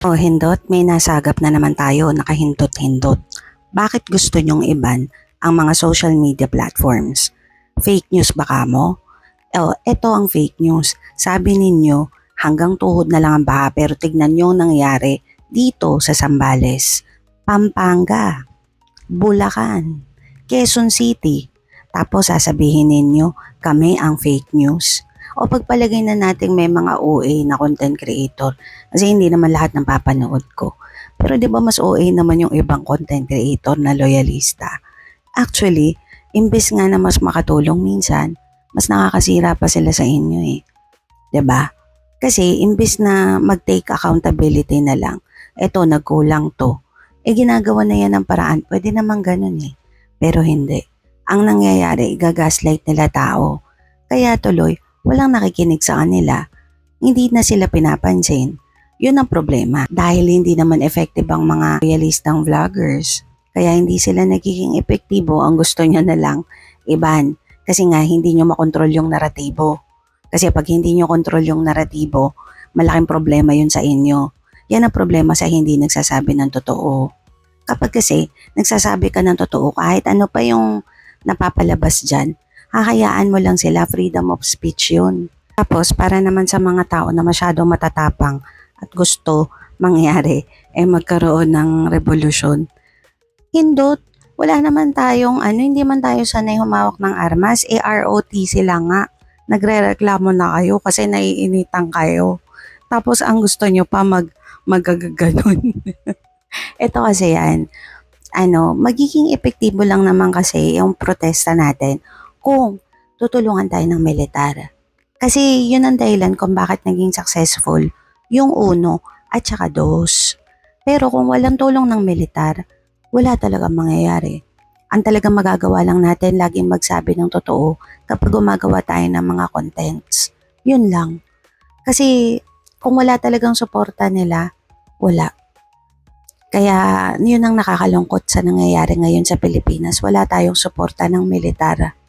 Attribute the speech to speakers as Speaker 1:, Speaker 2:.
Speaker 1: O hindot, may nasagap na naman tayo, nakahindot-hindot. Bakit gusto nyong iban ang mga social media platforms? Fake news ba kamo? Eto ang fake news. Sabi ninyo, hanggang tuhod na lang ang baha pero tignan nyo ang nangyari dito sa Zambales, Pampanga, Bulacan, Quezon City. Tapos sasabihin ninyo, kami ang fake news. O pagpalagay na natin may mga OA na content creator kasi hindi naman lahat ng papanood ko. Pero 'di ba mas OA naman yung ibang content creator na loyalista. Actually, imbes nga na mas makatulong minsan, mas nakakasira pa sila sa inyo eh. 'Di ba? Kasi imbes na mag-take accountability na lang, eto nagkulang to. Ginagawa na yan ng paraan, pwede naman ganun eh. Pero hindi. Ang nangyayari, gagaslight nila tao. Kaya tuloy, walang nakikinig sa kanila. Hindi na sila pinapansin. Yun ang problema dahil hindi naman effective ang mga realistang vloggers. Kaya hindi sila nagiging epektibo, ang gusto nyo na lang iban. Kasi nga hindi nyo makontrol yung naratibo. Kasi pag hindi nyo kontrol yung naratibo, malaking problema yun sa inyo. Yan ang problema sa hindi nagsasabi ng totoo. Kapag kasi nagsasabi ka ng totoo, kahit ano pa yung napapalabas dyan, hahayaan mo lang sila, freedom of speech yun. Tapos para naman sa mga tao na masyadong matatapang at gusto mangyari, magkaroon ng revolusyon. Hindot, wala naman tayong hindi man tayo sanay humawak ng armas, ROTC lang nga. Nagrereklamo na kayo kasi naiinitan kayo. Tapos ang gusto nyo pa magagaganon. Ito kasi yan, magiging epektibo lang naman kasi yung protesta natin kung tutulungan tayo ng militar. Kasi yun ang dahilan kung bakit naging successful yung uno at saka dos. Pero kung walang tulong ng militar, wala talagang mangyayari. Ang talagang magagawa lang natin, laging magsabi ng totoo kapag gumagawa tayo ng mga contents. Yun lang. Kasi kung wala talagang suporta nila, wala. Kaya yun ang nakakalungkot sa nangyayari ngayon sa Pilipinas. Wala tayong suporta ng militar.